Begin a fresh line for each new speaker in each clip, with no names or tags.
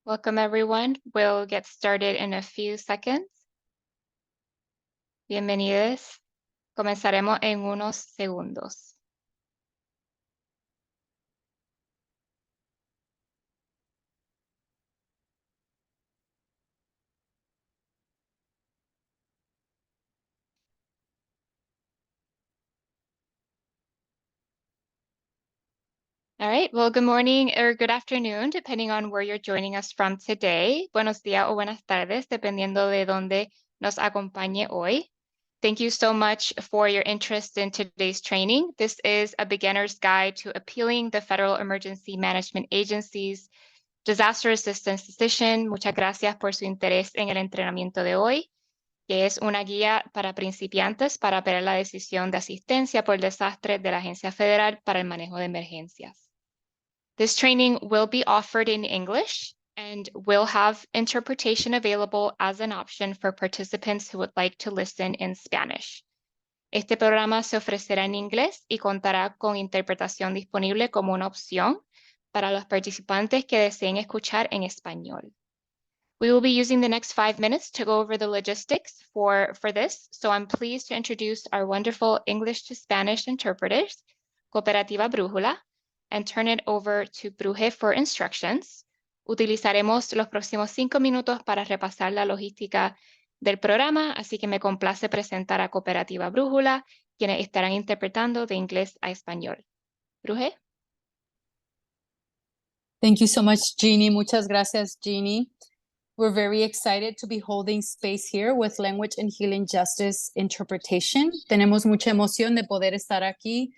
Welcome, everyone. We'll get started in a few seconds. Bienvenidos. Comenzaremos en unos segundos. All right, well, good morning or good afternoon, depending on where you're joining us from today. Buenos días o buenas tardes, dependiendo de dónde nos acompañe hoy. Thank you so much for your interest in today's training. This is a beginner's guide to appealing the Federal Emergency Management Agency's Disaster Assistance Decision. Muchas gracias por su interés en el entrenamiento de hoy, que es una guía para principiantes para apelar la decisión de asistencia por desastre de la Agencia Federal para el Manejo de Emergencias. This training will be offered in English and will have interpretation available as an option for participants who would like to listen in Spanish. Este programa se ofrecerá en inglés y contará con interpretación disponible como una opción para los participantes que deseen escuchar en español. We will be using the next 5 minutes to go over the logistics for this, so I'm pleased to introduce our wonderful English to Spanish interpreters, Cooperativa Brújula, and turn it over to Bruje for instructions. Utilizaremos los próximos 5 minutos para repasar la logística del programa, así que me complace presentar a Cooperativa Brújula, quienes estarán interpretando de inglés a español. Bruje.
Thank you so much, Jeannie. Muchas gracias, Jeannie. We're very excited to be holding space here with Language and Healing Justice Interpretation. Tenemos mucha emoción de poder estar aquí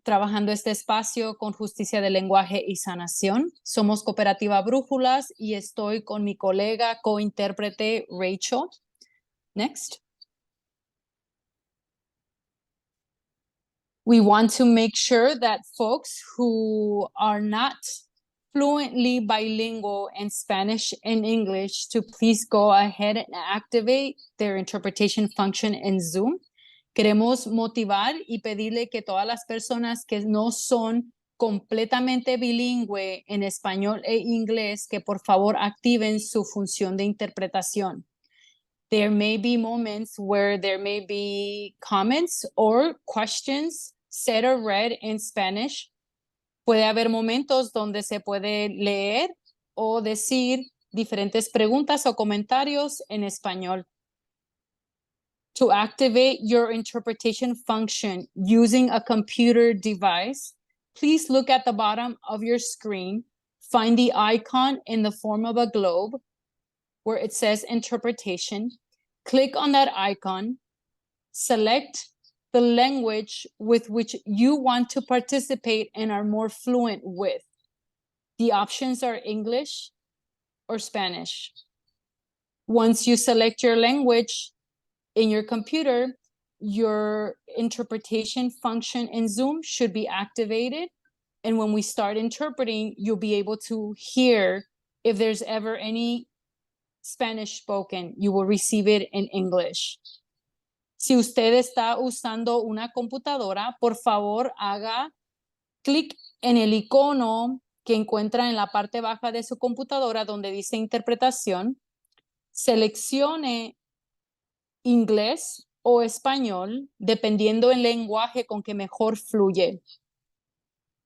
trabajando este espacio con justicia de lenguaje y sanación. Somos Cooperativa Brújulas y estoy con mi colega cointérprete Rachel. Next. We want to make sure that folks who are not fluently bilingual in Spanish and English to please go ahead and activate their interpretation function in Zoom. Queremos motivar y pedirle que todas las personas que no son completamente bilingüe en español e inglés, que por favor activen su función de interpretación. There may be moments where there may be comments or questions said or read in Spanish. Puede haber momentos donde se puede leer o decir diferentes preguntas o comentarios en español. To activate your interpretation function using a computer device, please look at the bottom of your screen, find the icon in the form of a globe where it says interpretation. Click on that icon, select the language with which you want to participate and are more fluent with. The options are English or Spanish. Once you select your language in your computer, your interpretation function in Zoom should be activated. And when we start interpreting, you'll be able to hear if there's ever any Spanish spoken, you will receive it in English. Si usted está usando una computadora, por favor haga clic en el icono que encuentra en la parte baja de su computadora donde dice interpretación. Seleccione inglés o español, dependiendo del lenguaje con que mejor fluye.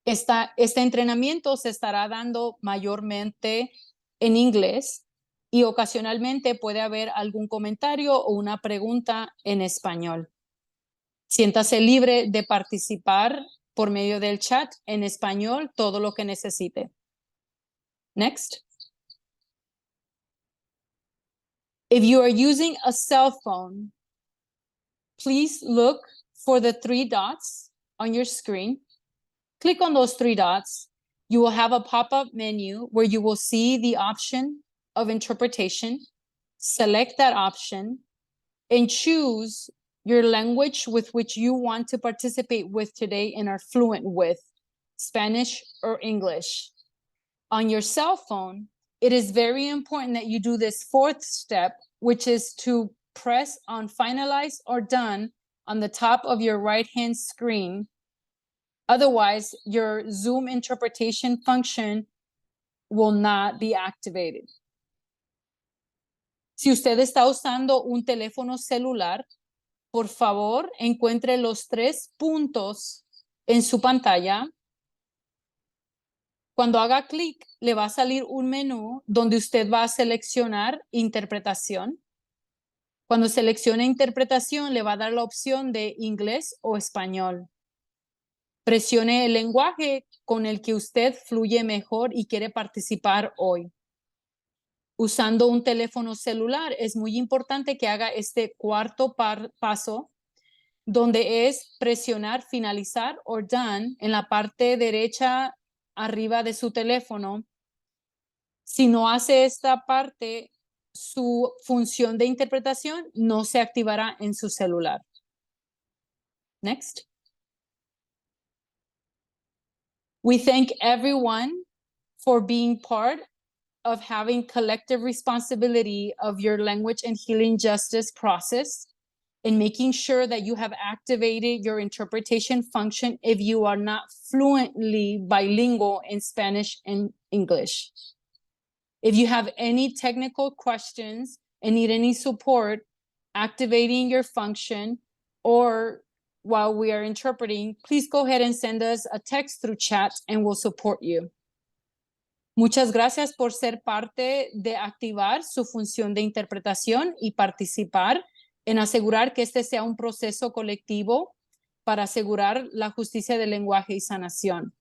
Este entrenamiento se estará dando mayormente en inglés y ocasionalmente puede haber algún comentario o una pregunta en español. Siéntase libre de participar por medio del chat en español todo lo que necesite. Next. If you are using a cell phone, please look for the 3 dots on your screen. Click on those 3 dots. You will have a pop-up menu where you will see the option of interpretation. Select that option and choose your language with which you want to participate with today and are fluent with, Spanish or English. On your cell phone, it is very important that you do this 4th step, which is to press on finalize or done on the top of your right-hand screen. Otherwise, your Zoom interpretation function will not be activated. Si usted está usando un teléfono celular, por favor, encuentre los 3 puntos en su pantalla. Cuando haga clic, le va a salir un menú donde usted va a seleccionar interpretación. Cuando seleccione interpretación, le va a dar la opción de inglés o español. Presione el lenguaje con el que usted fluye mejor y quiere participar hoy. Usando un teléfono celular, es muy importante que haga este cuarto paso, donde es presionar finalizar o done en la parte derecha arriba de su teléfono. Si no hace esta parte, su función de interpretación no se activará en su celular. Next. We thank everyone for being part of having collective responsibility of your language and healing justice process and making sure that you have activated your interpretation function if you are not fluently bilingual in Spanish and English. If you have any technical questions and need any support activating your function or while we are interpreting, please go ahead and send us a text through chat and we'll support you. Muchas gracias por ser parte de activar su función de interpretación y participar en asegurar que este sea un proceso colectivo para asegurar la justicia del lenguaje y sanación.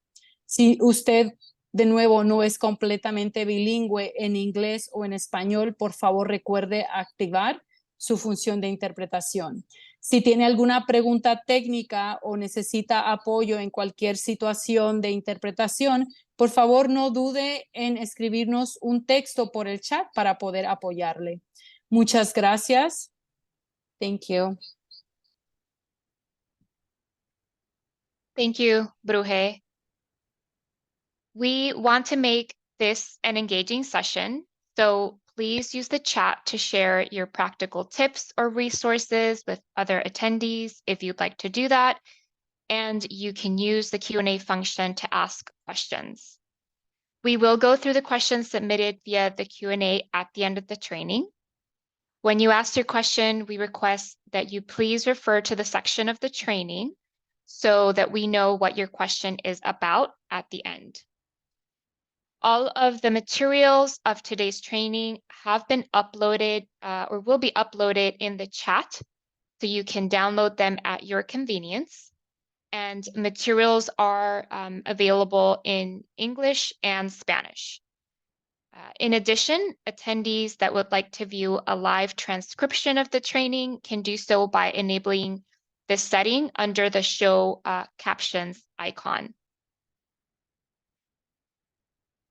Si usted, de nuevo, no es completamente bilingüe en inglés o en español, por favor recuerde activar su función de interpretación. Si tiene alguna pregunta técnica o necesita apoyo en cualquier situación de interpretación, por favor no dude en escribirnos un texto por el chat para poder apoyarle. Muchas gracias. Thank you.
Thank you, Bruje. We want to make this an engaging session, so please use the chat to share your practical tips or resources with other attendees if you'd like to do that, and you can use the Q&A function to ask questions. We will go through the questions submitted via the Q&A at the end of the training. When you ask your question, we request that you please refer to the section of the training so that we know what your question is about at the end. All of the materials of today's training have been uploaded or will be uploaded in the chat, so you can download them at your convenience. And materials are available in English and Spanish. In addition, attendees that would like to view a live transcription of the training can do so by enabling this setting under the show captions icon.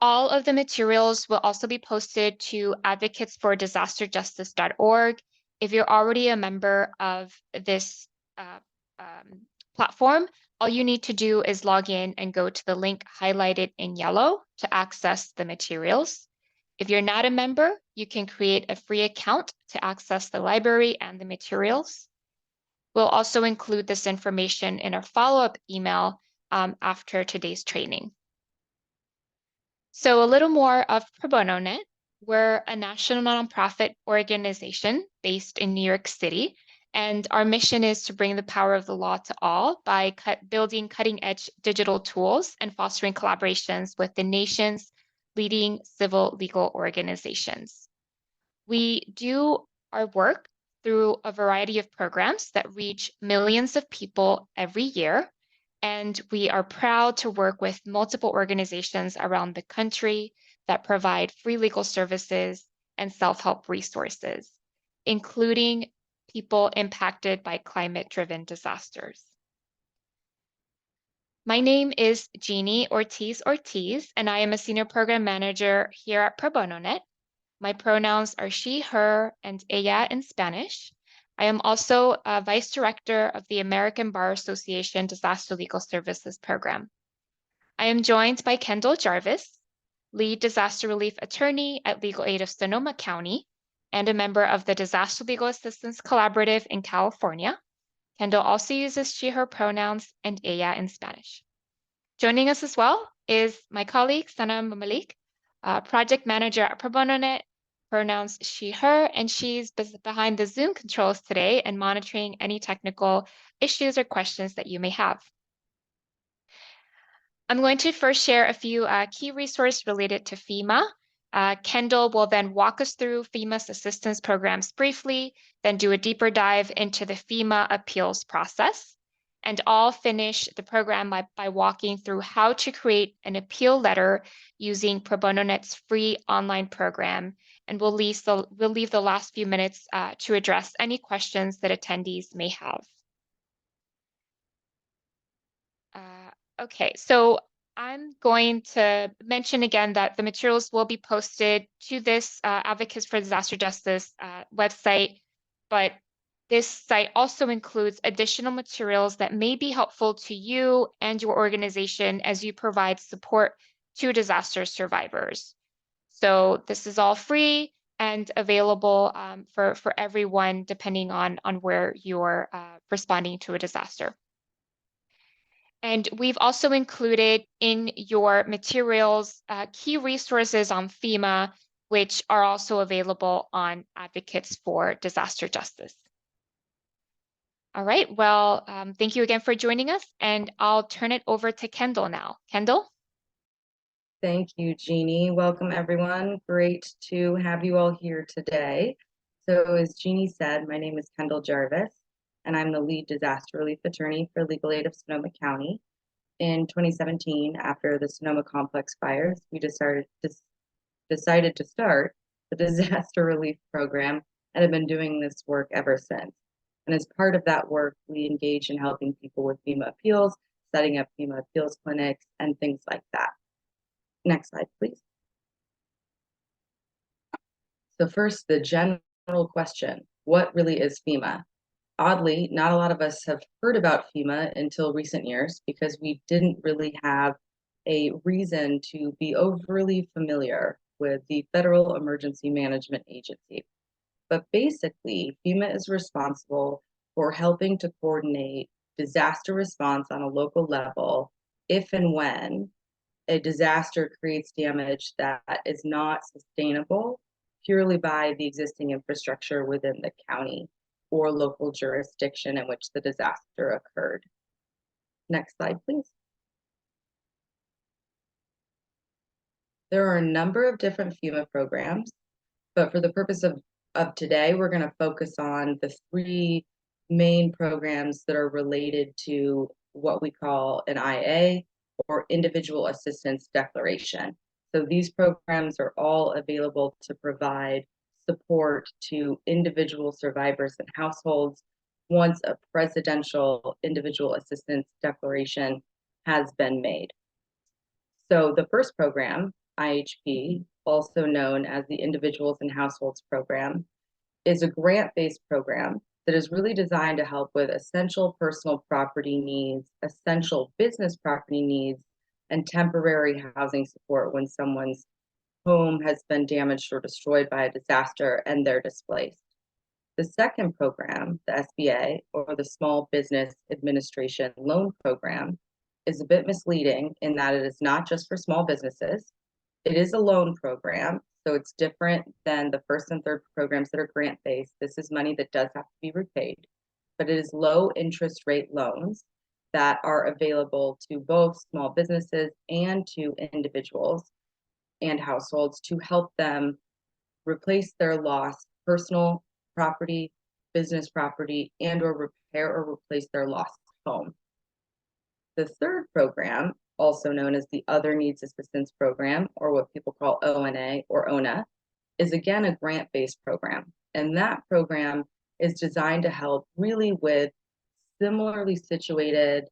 All of the materials will also be posted to advocatesfordisasterjustice.org. If you're already a member of this platform, all you need to do is log in and go to the link highlighted in yellow to access the materials. If you're not a member, you can create a free account to access the library and the materials. We'll also include this information in our follow-up email after today's training. So a little more of Pro Bono Net. We're a national nonprofit organization based in New York City, and our mission is to bring the power of the law to all by building cutting-edge digital tools and fostering collaborations with the nation's leading civil legal organizations. We do our work through a variety of programs that reach millions of people every year. And we are proud to work with multiple organizations around the country that provide free legal services and self-help resources, including people impacted by climate-driven disasters. My name is Jeannie Ortiz, and I am a senior program manager here at Pro Bono Net. My pronouns are she, her, and ella in Spanish. I am also a Vice Director of the American Bar Association Disaster Legal Services Program. I am joined by Kendall Jarvis, Lead Disaster Relief Attorney at Legal Aid of Sonoma County, and a member of the Disaster Legal Assistance Collaborative in California. Kendall also uses she, her pronouns and ella in Spanish. Joining us as well is my colleague, Sana Mamalik, project manager at ProBonoNet, pronouns she, her, and she's behind the Zoom controls today and monitoring any technical issues or questions that you may have. I'm going to first share a few key resources related to FEMA. Kendall will then walk us through FEMA's assistance programs briefly, then do a deeper dive into the FEMA appeals process. And I'll finish the program by walking through how to create an appeal letter using ProBonoNet's free online program. And we'll leave the last few minutes to address any questions that attendees may have. Okay, so I'm going to mention again that the materials will be posted to this Advocates for Disaster Justice website, but this site also includes additional materials that may be helpful to you and your organization as you provide support to disaster survivors. So this is all free and available for everyone, depending on where you're responding to a disaster. And we've also included in your materials key resources on FEMA, which are also available on Advocates for Disaster Justice. All right, well, thank you again for joining us, and I'll turn it over to Kendall now. Kendall?
Thank you, Jeannie. Welcome, everyone. Great to have you all here today. So as Jeannie said, my name is Kendall Jarvis, and I'm the lead disaster relief attorney for Legal Aid of Sonoma County. In 2017, after the Sonoma Complex fires, we decided to start the disaster relief program and have been doing this work ever since. And as part of that work, we engage in helping people with FEMA appeals, setting up FEMA appeals clinics, and things like that. Next slide, please. So first, the general question, what really is FEMA? Oddly, not a lot of us have heard about FEMA until recent years because we didn't really have a reason to be overly familiar with the Federal Emergency Management Agency. But basically, FEMA is responsible for helping to coordinate disaster response on a local level if and when a disaster creates damage that is not sustainable purely by the existing infrastructure within the county or local jurisdiction in which the disaster occurred. Next slide, please. There are a number of different FEMA programs, but for the purpose of today, we're going to focus on the three main programs that are related to what we call an IA, or Individual Assistance Declaration. So these programs are all available to provide support to individual survivors and households once a presidential Individual Assistance Declaration has been made. So the first program, IHP, also known as the Individuals and Households Program, is a grant-based program that is really designed to help with essential personal property needs, essential business property needs, and temporary housing support when someone's home has been damaged or destroyed by a disaster and they're displaced. The second program, the SBA, or the Small Business Administration Loan Program, is a bit misleading in that it is not just for small businesses. It is a loan program, so it's different than the first and third programs that are grant-based. This is money that does have to be repaid, but it is low interest rate loans that are available to both small businesses and to individuals and households to help them replace their lost personal property, business property, and or repair or replace their lost home. The third program, also known as the Other Needs Assistance Program, or what people call ONA or ONA, is again a grant-based program. And that program is designed to help really with similarly situated,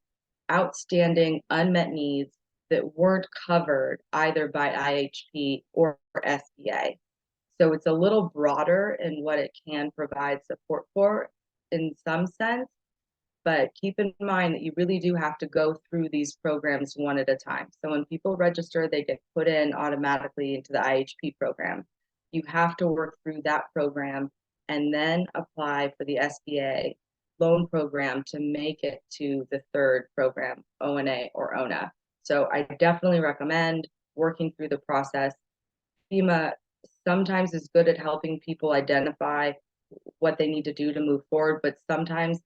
outstanding unmet needs that weren't covered either by IHP or SBA. So it's a little broader in what it can provide support for in some sense, but keep in mind that you really do have to go through these programs one at a time. So when people register, they get put in automatically into the IHP program. You have to work through that program and then apply for the SBA loan program to make it to the third program, ONA or ONA. So I definitely recommend working through the process. FEMA sometimes is good at helping people identify what they need to do to move forward, but sometimes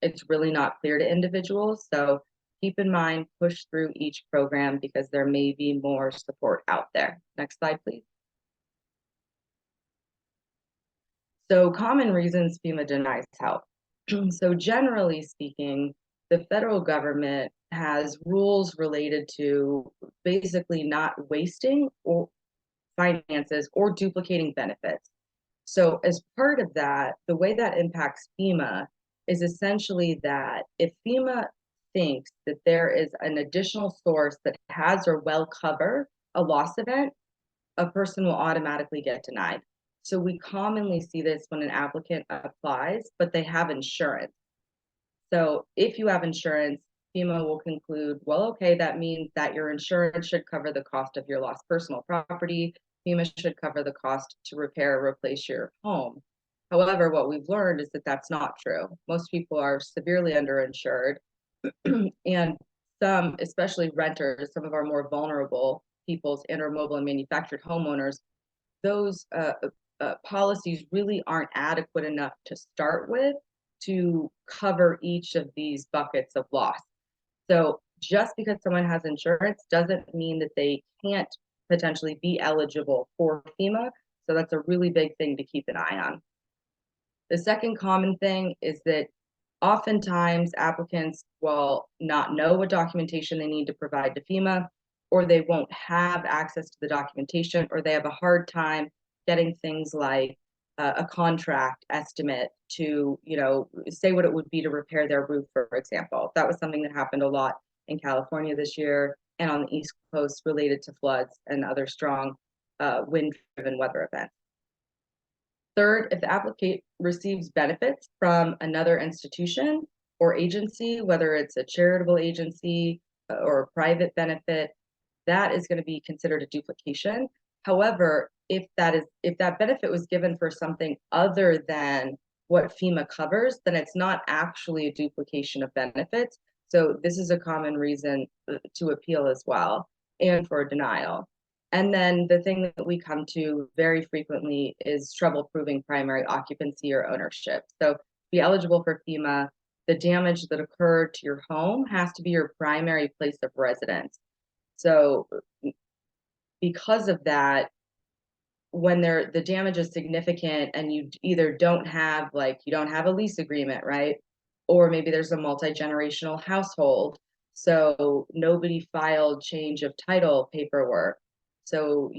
it's really not clear to individuals. So keep in mind, push through each program because there may be more support out there. Next slide, please. So common reasons FEMA denies help. So generally speaking, the federal government has rules related to basically not wasting or finances or duplicating benefits. So as part of that, the way that impacts FEMA is essentially that if FEMA thinks that there is an additional source that has or will cover a loss event, a person will automatically get denied. So we commonly see this when an applicant applies, but they have insurance. So if you have insurance, FEMA will conclude, well, okay, that means that your insurance should cover the cost of your lost personal property. FEMA should cover the cost to repair or replace your home. However, what we've learned is that that's not true. Most people are severely underinsured, and some, especially renters, some of our more vulnerable peoples and or mobile and manufactured homeowners, those policies really aren't adequate enough to start with to cover each of these buckets of loss. So just because someone has insurance doesn't mean that they can't potentially be eligible for FEMA. So that's a really big thing to keep an eye on. The second common thing is that oftentimes applicants will not know what documentation they need to provide to FEMA, or they won't have access to the documentation, or they have a hard time getting things like a contract estimate to, say what it would be to repair their roof, for example. That was something that happened a lot in California this year and on the East Coast related to floods and other strong wind-driven weather events. Third, if the applicant receives benefits from another institution or agency, whether it's a charitable agency or a private benefit, that is going to be considered a duplication. However, if that benefit was given for something other than what FEMA covers, then it's not actually a duplication of benefits. So this is a common reason to appeal as well, and for a denial. And then the thing that we come to very frequently is trouble proving primary occupancy or ownership. So to be eligible for FEMA, the damage that occurred to your home has to be your primary place of residence. So because of that, when the damage is significant and you either don't have a lease agreement, right? Or maybe there's a multi-generational household. So nobody filed change of title paperwork. So,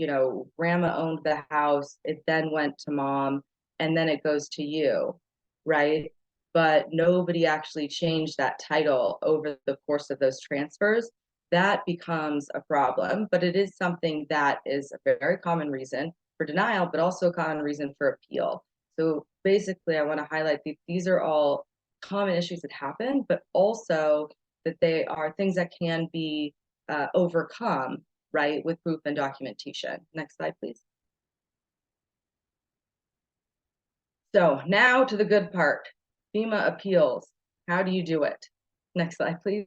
grandma owned the house, it then went to mom, and then it goes to you, right? But nobody actually changed that title over the course of those transfers. That becomes a problem, but it is something that is a very common reason for denial, but also a common reason for appeal. So basically, I want to highlight that these are all common issues that happen, but also that they are things that can be overcome, right, with proof and documentation. Next slide, please. So now to the good part, FEMA appeals. How do you do it? Next slide, please.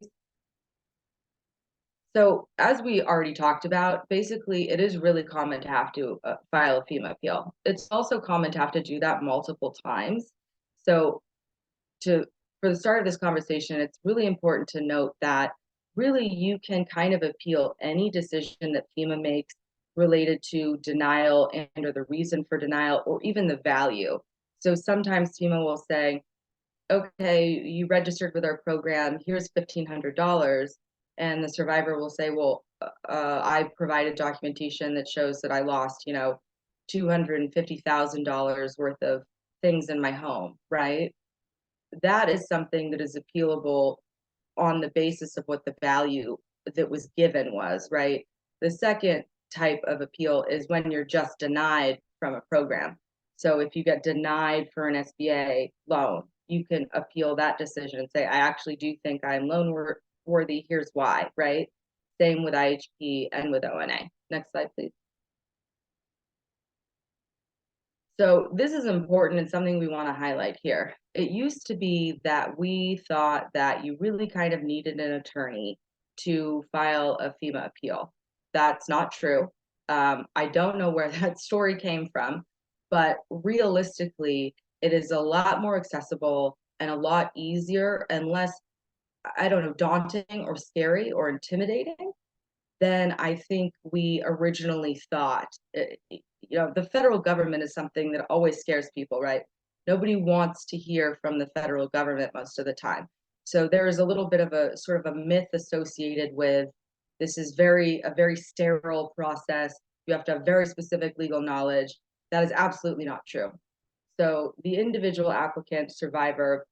So as we already talked about, basically it is really common to have to file a FEMA appeal. It's also common to have to do that multiple times. So for the start of this conversation, it's really important to note that really you can kind of appeal any decision that FEMA makes related to denial and or the reason for denial or even the value. So sometimes FEMA will say, okay, you registered with our program, here's $1,500. And the survivor will say, well, I provided documentation that shows that I lost, $250,000 worth of things in my home, right? That is something that is appealable on the basis of what the value that was given was, right? The second type of appeal is when you're just denied from a program. So if you get denied for an SBA loan, you can appeal that decision and say, I actually do think I'm loan worthy. Here's why, right? Same with IHP and with ONA. Next slide, please. So this is important and something we want to highlight here. It used to be that we thought that you really kind of needed an attorney to file a FEMA appeal. That's not true. I don't know where that story came from, but realistically, it is a lot more accessible and a lot easier and less, I don't know, daunting or scary or intimidating than I think we originally thought. You know, the federal government is something that always scares people, right? Nobody wants to hear from the federal government most of the time. So there is a little bit of a sort of a myth associated with this is a very sterile process. You have to have very specific legal knowledge. That is absolutely not true. So the individual applicant, survivor,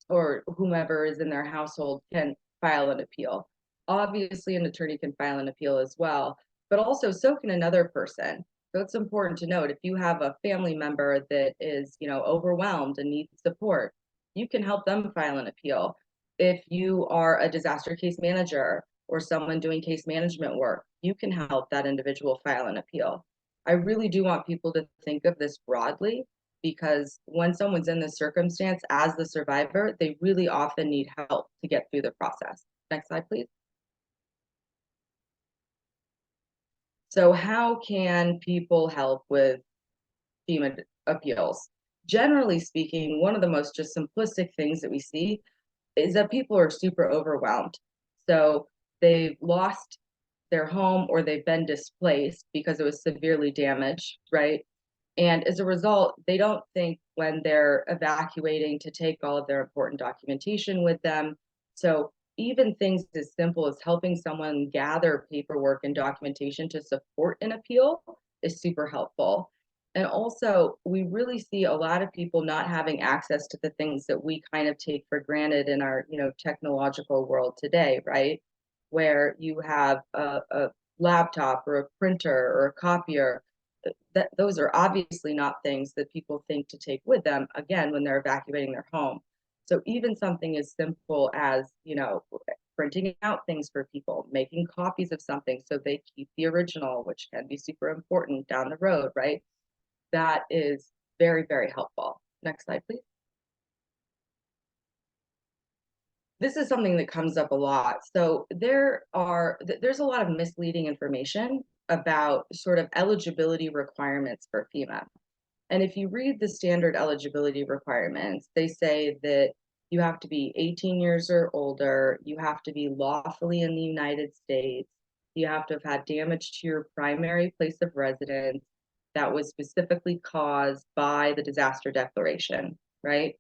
or whomever is in their household can file an appeal. Obviously, an attorney can file an appeal as well, but also so can another person. So it's important to note if you have a family member that is, you know, overwhelmed and needs support, you can help them file an appeal. If you are a disaster case manager or someone doing case management work, you can help that individual file an appeal. I really do want people to think of this broadly because when someone's in this circumstance as the survivor, they really often need help to get through the process. Next slide, please. So how can people help with FEMA appeals? Generally speaking, one of the most just simplistic things that we see is that people are super overwhelmed. So they've lost their home or they've been displaced because it was severely damaged, right? And as a result, they don't think when they're evacuating to take all of their important documentation with them. So even things as simple as helping someone gather paperwork and documentation to support an appeal is super helpful. And also, we really see a lot of people not having access to the things that we kind of take for granted in our, you know, technological world today, right? Where you have a laptop or a printer or a copier that those are obviously not things that people think to take with them again when they're evacuating their home. So even something as simple as, you know, printing out things for people, making copies of something so they keep the original, which can be super important down the road, right? That is very, very helpful. Next slide, please. This is something that comes up a lot. So there's a lot of misleading information about sort of eligibility requirements for FEMA. And if you read the standard eligibility requirements, they say that you have to be 18 years or older, you have to be lawfully in the United States, you have to have had damage to your primary place of residence that was specifically caused by the disaster declaration, right?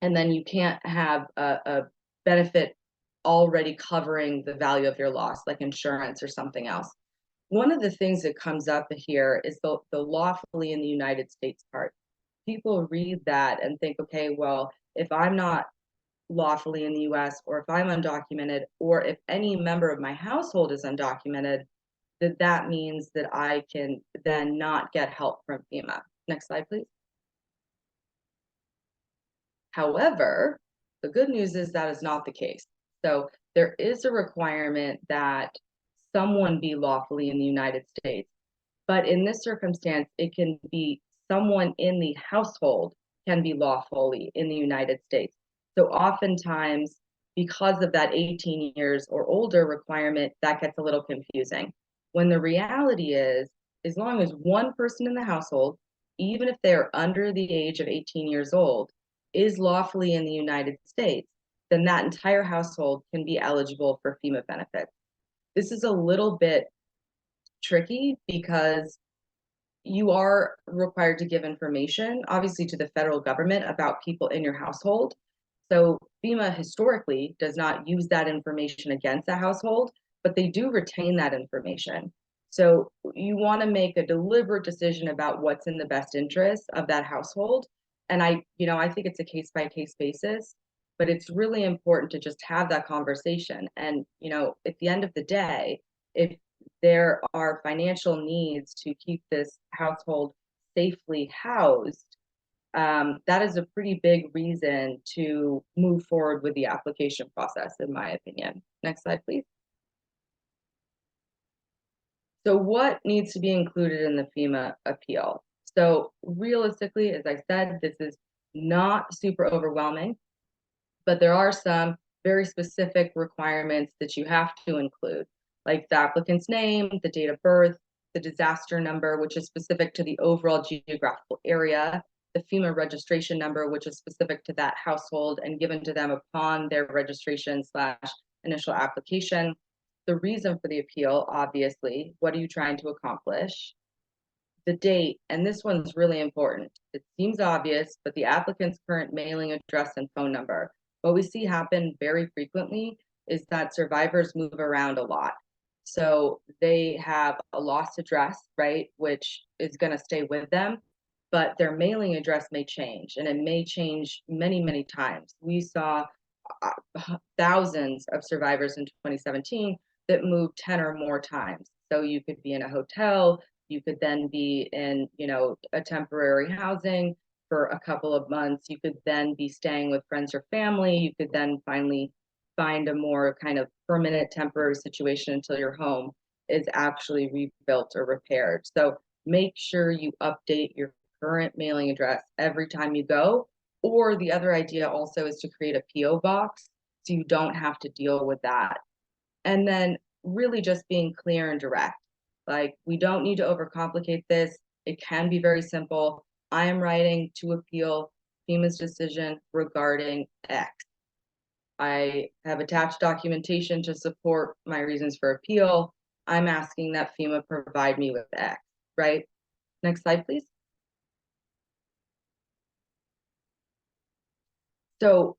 And then you can't have a benefit already covering the value of your loss, like insurance or something else. One of the things that comes up here is the lawfully in the United States part. People read that and think, okay, well, if I'm not lawfully in the US, or if I'm undocumented, or if any member of my household is undocumented, that means that I can then not get help from FEMA. Next slide, please. However, the good news is that is not the case. So there is a requirement that someone be lawfully in the United States. But in this circumstance, it can be someone in the household can be lawfully in the United States. So oftentimes, because of that 18 years or older requirement, that gets a little confusing. When the reality is, as long as one person in the household, even if they're under the age of 18 years old, is lawfully in the United States, then that entire household can be eligible for FEMA benefits. This is a little bit tricky because you are required to give information, obviously, to the federal government about people in your household. So FEMA historically does not use that information against the household, but they do retain that information. So you want to make a deliberate decision about what's in the best interest of that household. And I think it's a case by case basis, but it's really important to just have that conversation. And, at the end of the day, if there are financial needs to keep this household safely housed, that is a pretty big reason to move forward with the application process, in my opinion. Next slide, please. So what needs to be included in the FEMA appeal? So realistically, as I said, this is not super overwhelming, but there are some very specific requirements that you have to include. like the applicant's name, the date of birth, the disaster number, which is specific to the overall geographical area, the FEMA registration number, which is specific to that household and given to them upon their registration / initial application. The reason for the appeal, obviously, what are you trying to accomplish? The date, and this one's really important. It seems obvious, but the applicant's current mailing address and phone number. What we see happen very frequently is that survivors move around a lot. So they have a lost address, right, which is going to stay with them, but their mailing address may change, and it may change many, many times. We saw thousands of survivors in 2017 that moved 10 or more times. So you could be in a hotel, you could then be in, a temporary housing for a couple of months. You could then be staying with friends or family. You could then finally find a more kind of permanent temporary situation until your home is actually rebuilt or repaired. So make sure you update your current mailing address every time you go. Or the other idea also is to create a PO box so you don't have to deal with that. And then really just being clear and direct. Like, we don't need to overcomplicate this. It can be very simple. I am writing to appeal FEMA's decision regarding X. I have attached documentation to support my reasons for appeal. I'm asking that FEMA provide me with X, right? Next slide, please. So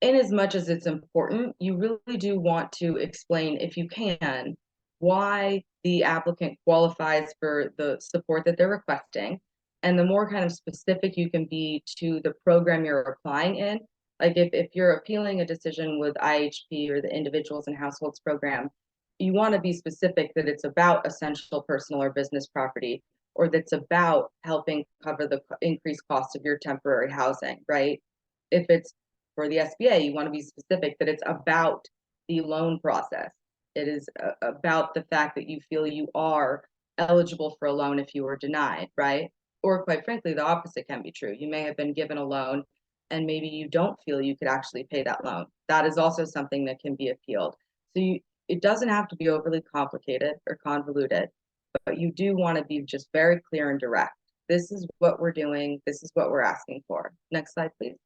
in as much as it's important, you really do want to explain, if you can, why the applicant qualifies for the support that they're requesting. And the more kind of specific you can be to the program you're applying in, like if you're appealing a decision with IHP or the Individuals and Households program, you want to be specific that it's about essential personal or business property, or that's about helping cover the increased cost of your temporary housing, right? If it's for the SBA, you want to be specific that it's about the loan process. It is about the fact that you feel you are eligible for a loan if you were denied, right? Or quite frankly, the opposite can be true. You may have been given a loan and maybe you don't feel you could actually pay that loan. That is also something that can be appealed. So it doesn't have to be overly complicated or convoluted, but you do want to be just very clear and direct. This is what we're doing. This is what we're asking for. Next slide, please.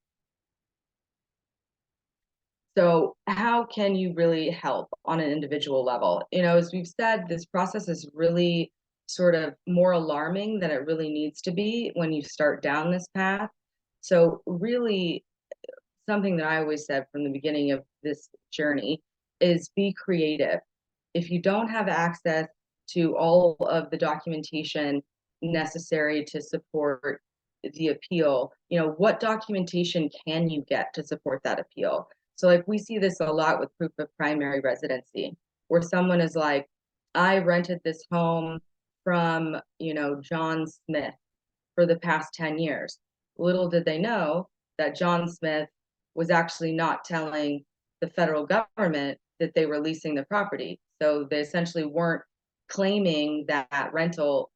So how can you really help on an individual level? As we've said, this process is really sort of more alarming than it really needs to be when you start down this path. So really, something that I always said from the beginning of this journey is be creative. If you don't have access to all of the documentation necessary to support the appeal, what documentation can you get to support that appeal? So like we see this a lot with proof of primary residency, where someone is like, I rented this home from, John Smith for the past 10 years. Little did they know that John Smith was actually not telling the federal government that they were leasing the property. So they essentially weren't claiming that rental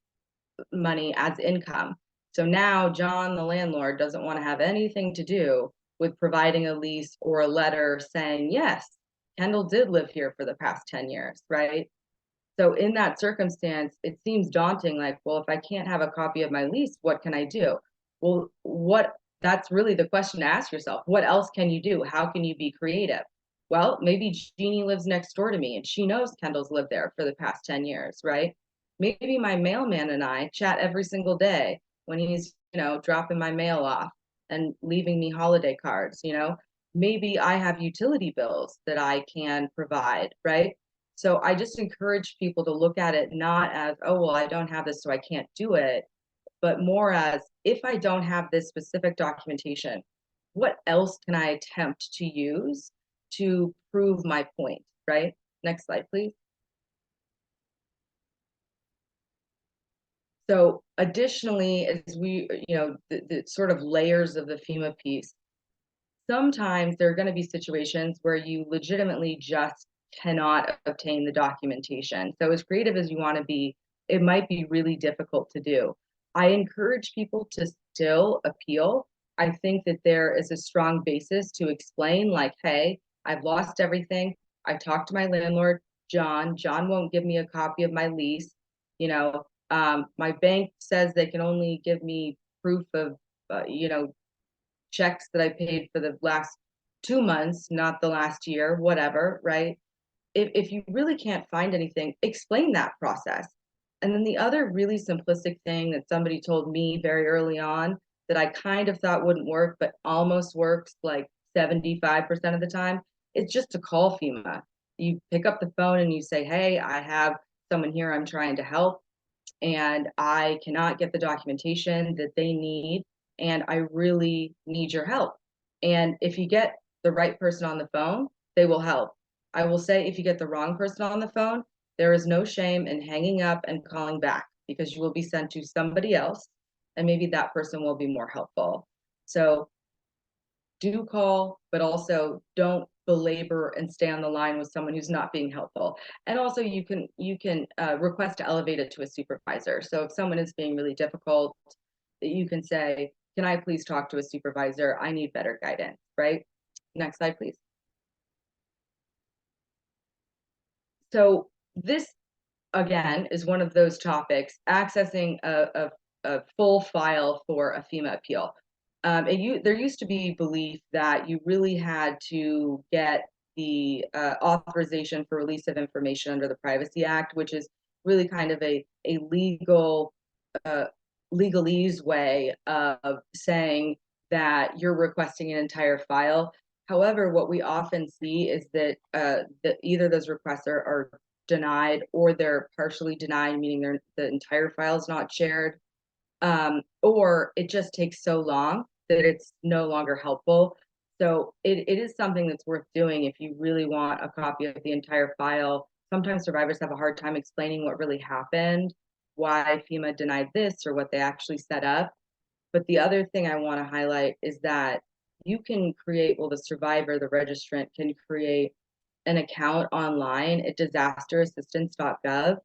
money as income. So now John, the landlord, doesn't want to have anything to do with providing a lease or a letter saying, yes, Kendall did live here for the past 10 years, right? So in that circumstance, it seems daunting, like, well, if I can't have a copy of my lease, what can I do? Well, that's really the question to ask yourself. What else can you do? How can you be creative? Well, maybe Jeannie lives next door to me and she knows Kendall's lived there for the past 10 years, right? Maybe my mailman and I chat every single day when he's, dropping my mail off and leaving me holiday cards, maybe I have utility bills that I can provide, right? So I just encourage people to look at it not as, oh, well, I don't have this, so I can't do it, but more as, if I don't have this specific documentation, what else can I attempt to use to prove my point, right? Next slide, please. So additionally, as we, the sort of layers of the FEMA piece, sometimes there are going to be situations where you legitimately just cannot obtain the documentation. So as creative as you want to be, it might be really difficult to do. I encourage people to still appeal. I think that there is a strong basis to explain, like, hey, I've lost everything. I talked to my landlord. John. John won't give me a copy of my lease. You know, my bank says they can only give me proof of, checks that I paid for the last 2 months, not the last year, whatever, right? If you really can't find anything, explain that process. And then the other really simplistic thing that somebody told me very early on that I kind of thought wouldn't work, but almost works like 75% of the time, is just to call FEMA. You pick up the phone and you say, hey, I have someone here I'm trying to help, and I cannot get the documentation that they need, and I really need your help. And if you get the right person on the phone, they will help. I will say, if you get the wrong person on the phone, there is no shame in hanging up and calling back, because you will be sent to somebody else, and maybe that person will be more helpful. So do call, but also don't belabor and stay on the line with someone who's not being helpful. And also you can request to elevate it to a supervisor. So if someone is being really difficult, you can say, can I please talk to a supervisor? I need better guidance, right? Next slide, please. So this, again, is one of those topics, accessing a full file for a FEMA appeal. There used to be belief that you really had to get the authorization for release of information under the Privacy Act, which is really kind of a legal legalese way of saying that you're requesting an entire file. However, what we often see is that either those requests are denied, or they're partially denied, meaning the entire file is not shared, or it just takes so long that it's no longer helpful. So it is something that's worth doing if you really want a copy of the entire file. Sometimes survivors have a hard time explaining what really happened, why FEMA denied this, or what they actually set up. But the other thing I want to highlight is that you can create, well, the survivor, the registrant, can create an account online at disasterassistance.gov,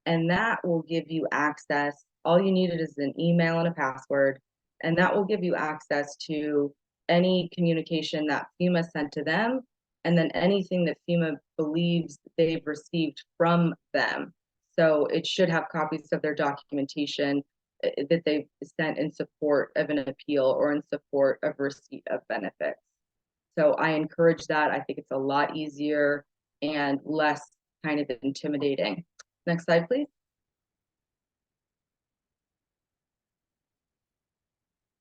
and that will give you access. All you needed is an email and a password, and that will give you access to any communication that FEMA sent to them, and then anything that FEMA believes they've received from them. So it should have copies of their documentation that they've sent in support of an appeal or in support of receipt of benefits. So I encourage that. I think it's a lot easier and less kind of intimidating. Next slide, please.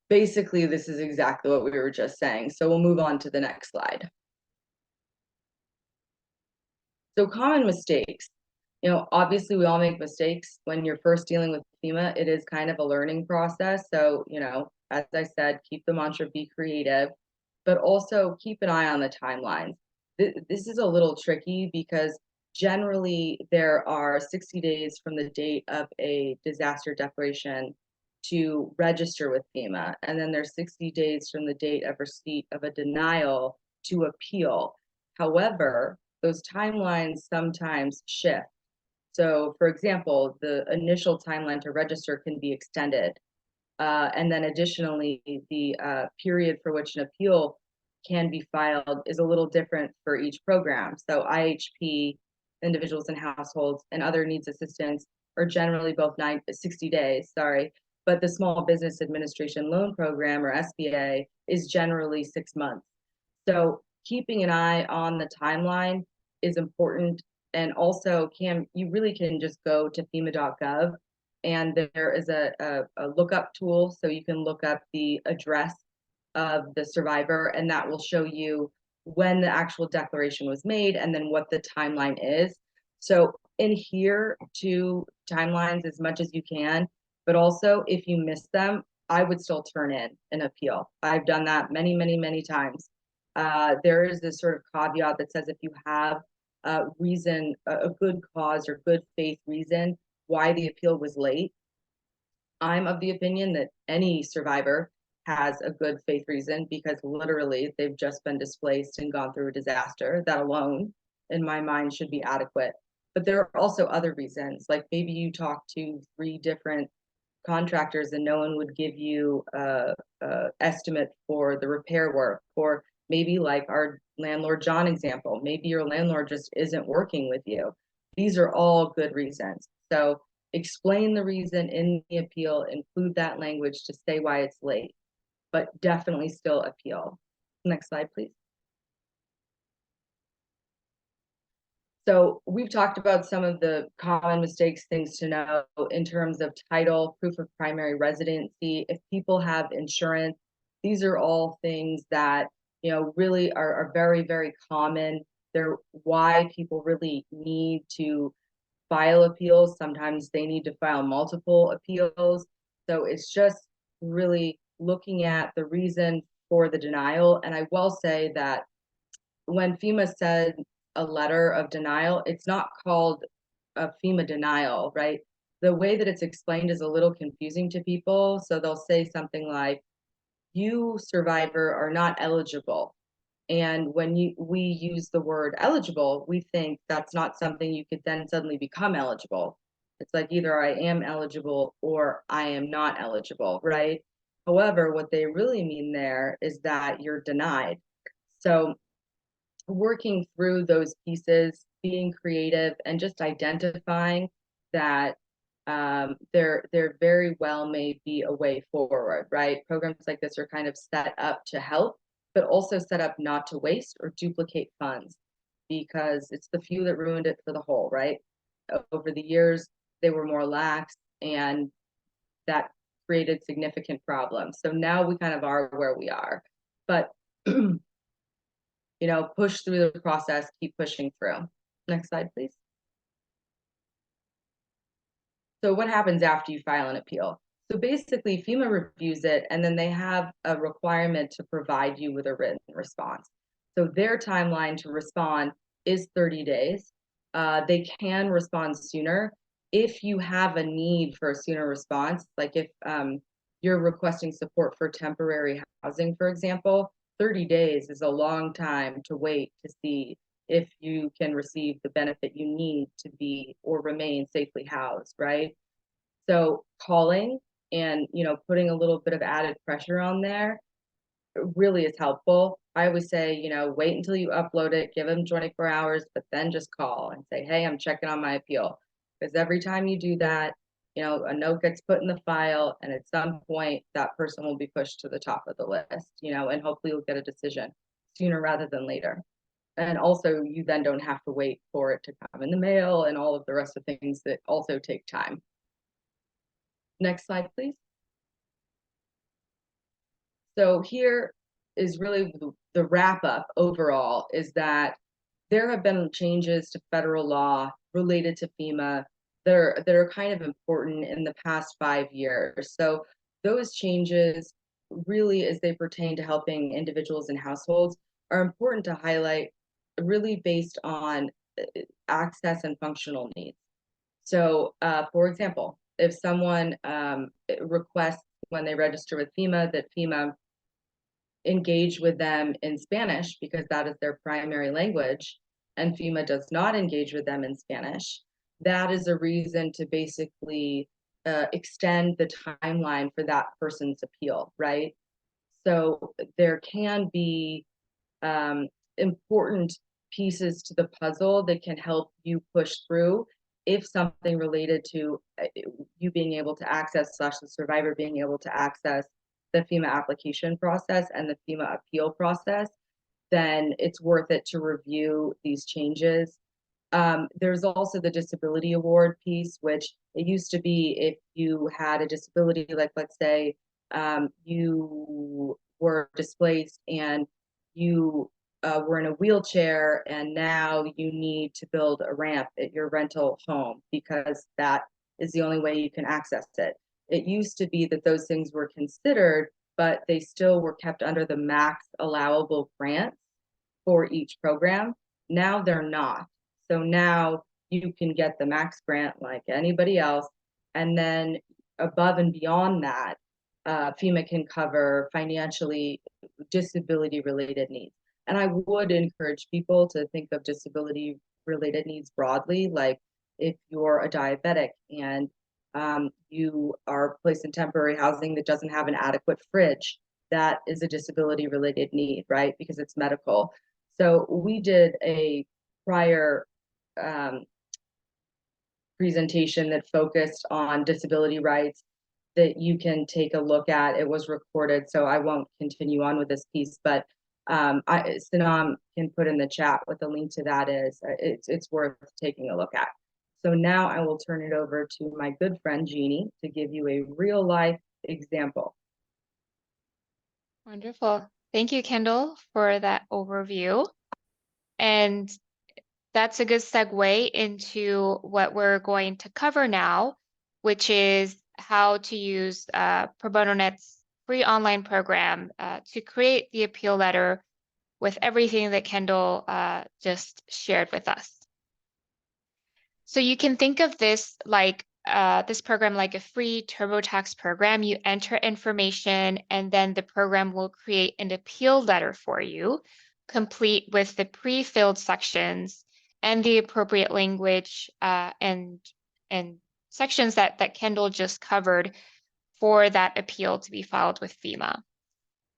Basically, this is exactly what we were just saying. So we'll move on to the next slide. So common mistakes. Obviously we all make mistakes when you're first dealing with FEMA. It is kind of a learning process. So, as I said, keep the mantra, be creative, but also keep an eye on the timelines. This is a little tricky because generally there are 60 days from the date of a disaster declaration to register with FEMA. And then there's 60 days from the date of receipt of a denial to appeal. However, those timelines sometimes shift. So, for example, the initial timeline to register can be extended. And then additionally, the period for which an appeal can be filed is a little different for each program. So IHP, individuals and households, and other needs assistance are generally both 60 days, but the Small Business Administration Loan Program, or SBA, is generally 6 months. So keeping an eye on the timeline is important. And also, you really can just go to FEMA.gov, and there is a lookup tool, so you can look up the address of the survivor, and that will show you when the actual declaration was made and then what the timeline is. So adhere to timelines as much as you can, but also if you miss them, I would still turn in an appeal. I've done that many, many, many times. There is this sort of caveat that says if you have a good cause or good faith reason why the appeal was late, I'm of the opinion that any survivor has a good faith reason, because literally they've just been displaced and gone through a disaster. That alone, in my mind, should be adequate. But there are also other reasons, like maybe you talk to 3 different contractors and no one would give you a estimate for the repair work, or maybe like our landlord John example, maybe your landlord just isn't working with you. These are all good reasons. So explain the reason in the appeal, include that language to say why it's late, but definitely still appeal. Next slide, please. So we've talked about some of the common mistakes, things to know in terms of title, proof of primary residency, if people have insurance. These are all things that, really are very, very common. They're why people really need to file appeals. Sometimes they need to file multiple appeals. So it's just really looking at the reason for the denial. And I will say that when FEMA said a letter of denial, it's not called a FEMA denial, right? The way that it's explained is a little confusing to people. So they'll say something like, you, survivor, are not eligible. And when we use the word eligible, we think that's not something you could then suddenly become eligible. It's like either I am eligible or I am not eligible, right? However, what they really mean there is that you're denied. So working through those pieces, being creative, and just identifying that there very well may be a way forward, right? Programs like this are kind of set up to help, but also set up not to waste or duplicate funds, because it's the few that ruined it for the whole, right? Over the years, they were more lax, and that created significant problems. So now we kind of are where we are. But push through the process, keep pushing through. Next slide, please. So what happens after you file an appeal? So basically, FEMA reviews it, and then they have a requirement to provide you with a written response. So their timeline to respond is 30 days. They can respond sooner if you have a need for a sooner response, like if you're requesting support for temporary housing, for example. 30 days is a long time to wait to see if you can receive the benefit you need to be or remain safely housed, right? So calling and, putting a little bit of added pressure on there really is helpful. I always say, wait until you upload it, give them 24 hours, but then just call and say, hey, I'm checking on my appeal. Because every time you do that, a note gets put in the file, and at some point that person will be pushed to the top of the list, and hopefully you'll get a decision sooner rather than later. And also you then don't have to wait for it to come in the mail and all of the rest of things that also take time. Next slide, please. So here is really the wrap up overall, is that there have been changes to federal law related to FEMA that are kind of important in the past 5 years. So those changes, really as they pertain to helping individuals and households, are important to highlight, really based on access and functional needs. So for example, if someone requests when they register with FEMA that FEMA engage with them in Spanish because that is their primary language, and FEMA does not engage with them in Spanish, that is a reason to basically extend the timeline for that person's appeal, right? So there can be important pieces to the puzzle that can help you push through if something related to you being able to access / the survivor being able to access the FEMA application process and the FEMA appeal process, then it's worth it to review these changes. There's also the disability award piece, which it used to be if you had a disability, like let's say you were displaced and you were in a wheelchair, and now you need to build a ramp at your rental home because that is the only way you can access it. It used to be that those things were considered, but they still were kept under the max allowable grants for each program. Now they're not. So now you can get the max grant like anybody else. And then above and beyond that, FEMA can cover financially disability related needs. And I would encourage people to think of disability related needs broadly, like if you're a diabetic and you are placed in temporary housing that doesn't have an adequate fridge, that is a disability related need, right? Because it's medical. So we did a prior presentation that focused on disability rights that you can take a look at. It was recorded, so I won't continue on with this piece, but Sanam can put in the chat what the link to that is. It's worth taking a look at. So now I will turn it over to my good friend Jeannie to give you a real life example.
Wonderful. Thank you, Kendall, for that overview. And that's a good segue into what we're going to cover now, which is how to use Pro Bono Net's free online program to create the appeal letter with everything that Kendall just shared with us. So you can think of this like this program like a free TurboTax program. You enter information and then the program will create an appeal letter for you, complete with the pre-filled sections and the appropriate language and sections that Kendall just covered for that appeal to be filed with FEMA.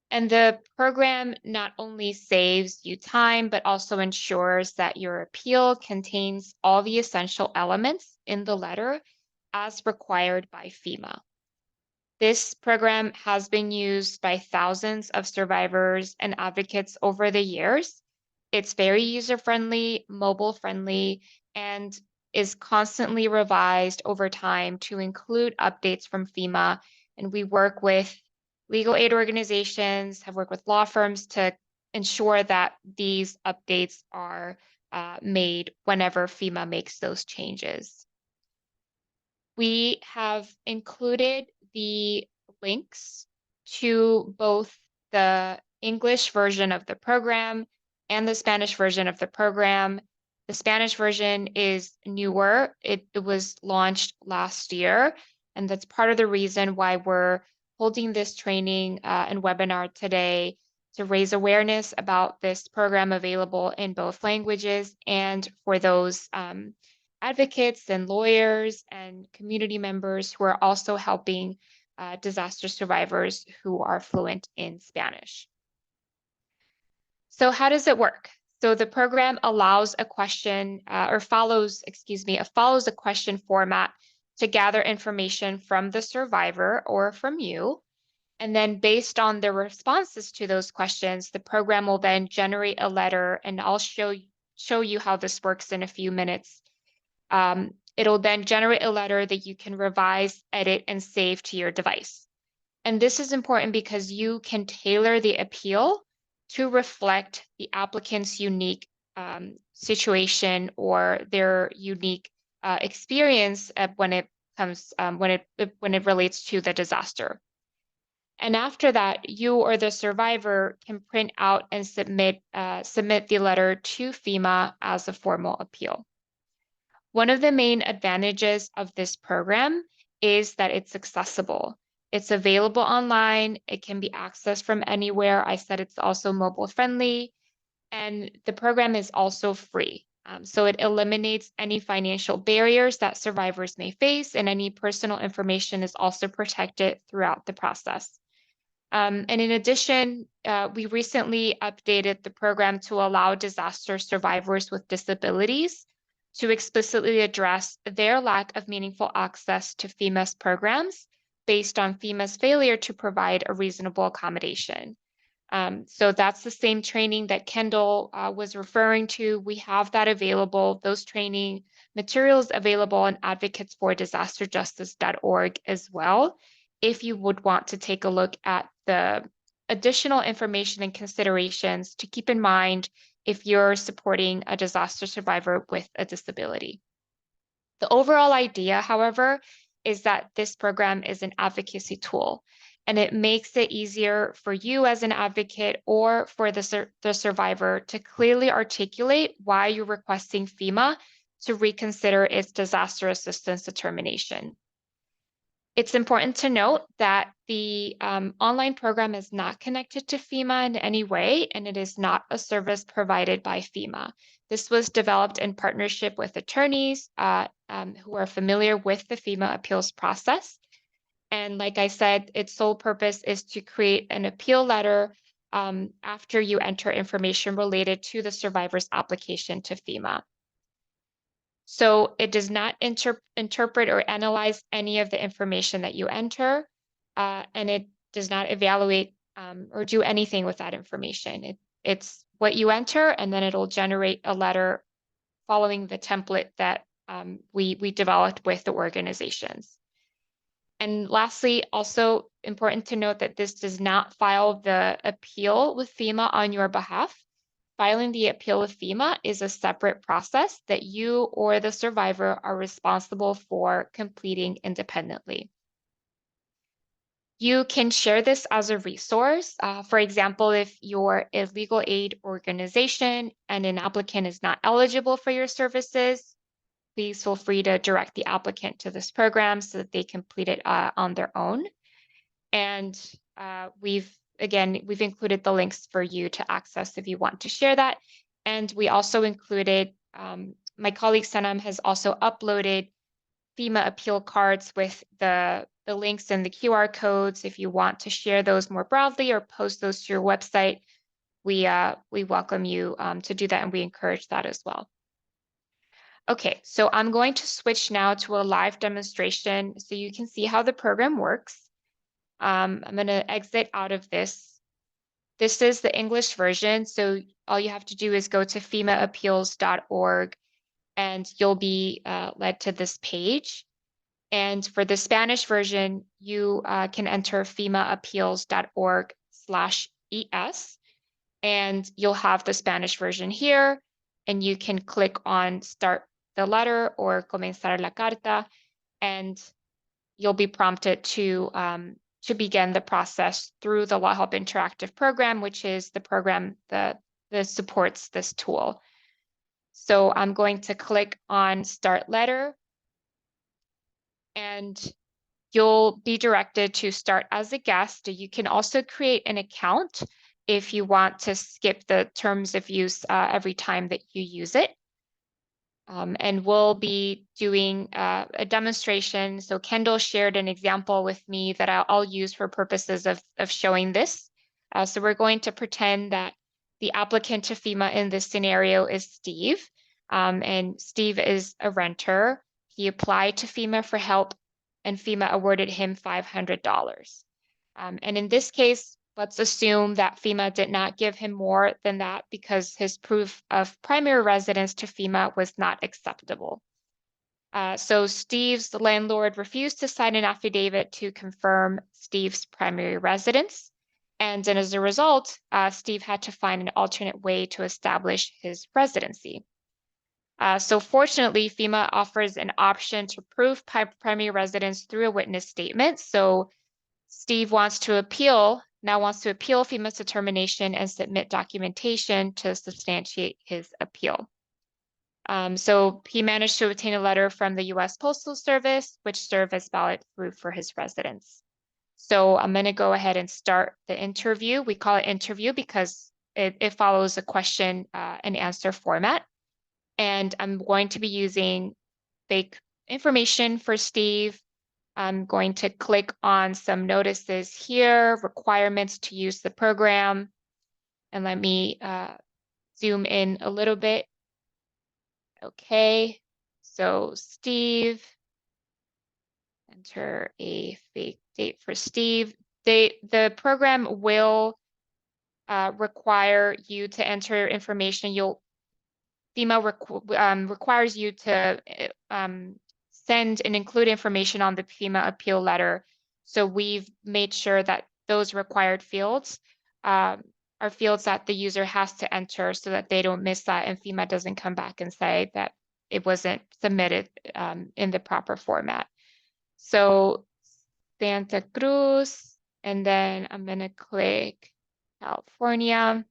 And the program not only saves you time, but also ensures that your appeal contains all the essential elements in the letter as required by FEMA. This program has been used by thousands of survivors and advocates over the years. It's very user-friendly, mobile-friendly, and is constantly revised over time to include updates from FEMA. And we work with legal aid organizations, have worked with law firms to ensure that these updates are made whenever FEMA makes those changes. We have included the links to both the English version of the program and the Spanish version of the program. The Spanish version is newer. It was launched last year, and that's part of the reason why we're holding this training and webinar today to raise awareness about this program available in both languages and for those advocates and lawyers and community members who are also helping disaster survivors who are fluent in Spanish. So how does it work? So the program allows a question follows a question format to gather information from the survivor or from you. And then based on the responses to those questions, the program will then generate a letter, and I'll show you how this works in a few minutes. It'll then generate a letter that you can revise, edit, and save to your device. And this is important because you can tailor the appeal to reflect the applicant's unique situation or their unique experience when it comes when it relates to the disaster. And after that, you or the survivor can print out and submit the letter to FEMA as a formal appeal. One of the main advantages of this program is that it's accessible. It's available online. It can be accessed from anywhere. I said it's also mobile friendly, and the program is also free. So it eliminates any financial barriers that survivors may face, and any personal information is also protected throughout the process. And in addition, we recently updated the program to allow disaster survivors with disabilities to explicitly address their lack of meaningful access to FEMA's programs based on FEMA's failure to provide a reasonable accommodation. So that's the same training that Kendall was referring to. We have that available, those training materials available on advocatesfordisasterjustice.org as well, if you would want to take a look at the additional information and considerations to keep in mind if you're supporting a disaster survivor with a disability. The overall idea, however, is that this program is an advocacy tool, and it makes it easier for you as an advocate or for the survivor to clearly articulate why you're requesting FEMA to reconsider its disaster assistance determination. It's important to note that the online program is not connected to FEMA in any way, and it is not a service provided by FEMA. This was developed in partnership with attorneys who are familiar with the FEMA appeals process. And like I said, its sole purpose is to create an appeal letter after you enter information related to the survivor's application to FEMA. So it does not interpret or analyze any of the information that you enter, and it does not evaluate or do anything with that information. It's what you enter, and then it'll generate a letter following the template that we developed with the organizations. And lastly, also important to note that this does not file the appeal with FEMA on your behalf. Filing the appeal with FEMA is a separate process that you or the survivor are responsible for completing independently. You can share this as a resource. For example, if you're a legal aid organization and an applicant is not eligible for your services, please feel free to direct the applicant to this program so that they complete it on their own. And we've included the links for you to access if you want to share that. And we also included, my colleague Sanam has also uploaded FEMA appeal cards with the links and the QR codes. If you want to share those more broadly or post those to your website, we welcome you to do that, and we encourage that as well. Okay, so I'm going to switch now to a live demonstration so you can see how the program works. I'm going to exit out of this. This is the English version, so all you have to do is go to FEMAappeals.org and you'll be led to this page. And for the Spanish version, you can enter FEMAappeals.org/ES, and you'll have the Spanish version here, and you can click on Start the Letter or Comenzar la Carta, and you'll be prompted to begin the process through the Law Help Interactive program, which is the program that supports this tool. So I'm going to click on Start Letter, and you'll be directed to start as a guest. You can also create an account if you want to skip the terms of use every time that you use it. And we'll be doing a demonstration. So Kendall shared an example with me that I'll use for purposes of showing this. So we're going to pretend that the applicant to FEMA in this scenario is Steve. And Steve is a renter. He applied to FEMA for help, and FEMA awarded him $500. And in this case, let's assume that FEMA did not give him more than that because his proof of primary residence to FEMA was not acceptable. So Steve's landlord refused to sign an affidavit to confirm Steve's primary residence. And then as a result, Steve had to find an alternate way to establish his residency. So fortunately, FEMA offers an option to prove primary residence through a witness statement. So Steve wants to appeal FEMA's determination and submit documentation to substantiate his appeal. So he managed to obtain a letter from the U.S. Postal Service, which served as valid proof for his residence. So I'm going to go ahead and start the interview. We call it interview because it follows a question and answer format. And I'm going to be using fake information for Steve. I'm going to click on some notices here, requirements to use the program. And let me zoom in a little bit. Okay, so Steve, enter a fake date for Steve. The program will require you to enter information. FEMA requires you to send and include information on the FEMA appeal letter. So we've made sure that those required fields are fields that the user has to enter so that they don't miss that and FEMA doesn't come back and say that it wasn't submitted in the proper format. So Santa Cruz, and then I'm gonna click California.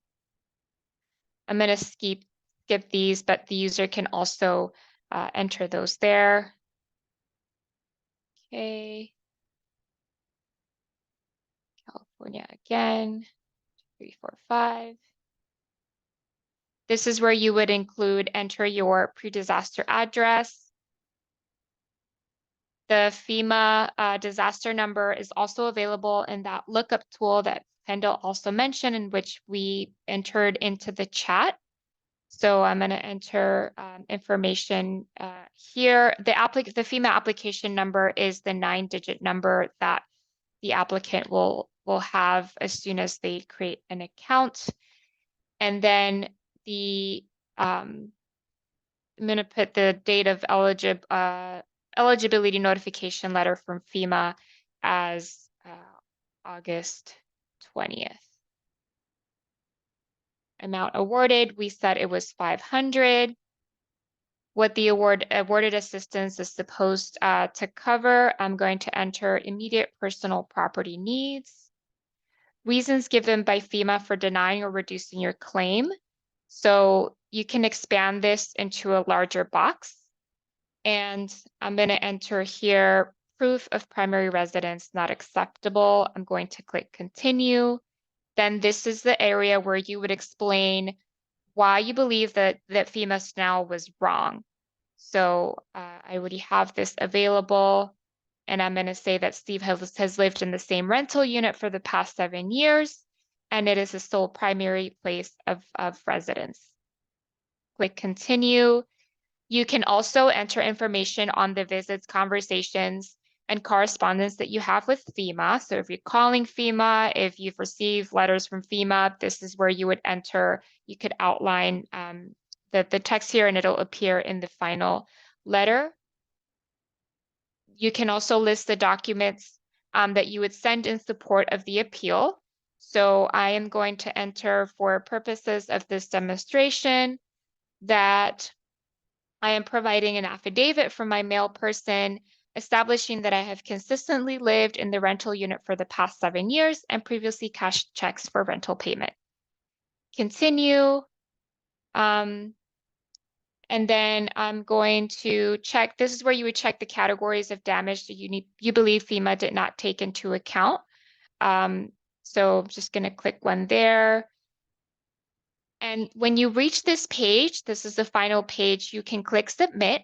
I'm gonna skip these, but the user can also enter those there. Okay. California again, 3, 4, 5. This is where you would enter your pre-disaster address. The FEMA disaster number is also available in that lookup tool that Kendall also mentioned, in which we entered into the chat. So I'm going to enter information here. The FEMA application number is the 9-digit number that the applicant will have as soon as they create an account. And then I'm going to put the date of eligibility notification letter from FEMA as August 20th. Amount awarded, we said it was 500. What the awarded assistance is supposed to cover, I'm going to enter immediate personal property needs. Reasons given by FEMA for denying or reducing your claim. So you can expand this into a larger box. And I'm going to enter here, proof of primary residence not acceptable. I'm going to click continue. Then this is the area where you would explain why you believe that FEMA SNAL was wrong. So I already have this available, and I'm going to say that Steve has lived in the same rental unit for the past 7 years, and it is his sole primary place of residence. Click continue. You can also enter information on the visits, conversations, and correspondence that you have with FEMA. So if you're calling FEMA, if you've received letters from FEMA, this is where you would enter. You could outline the text here and it'll appear in the final letter. You can also list the documents that you would send in support of the appeal. So I am going to enter for purposes of this demonstration that I am providing an affidavit from my mail person establishing that I have consistently lived in the rental unit for the past 7 years and previously cashed checks for rental payment. Continue. And then I'm going to check, this is where you would check the categories of damage that you believe FEMA did not take into account. So I'm just going to click one there. And when you reach this page, this is the final page, you can click submit,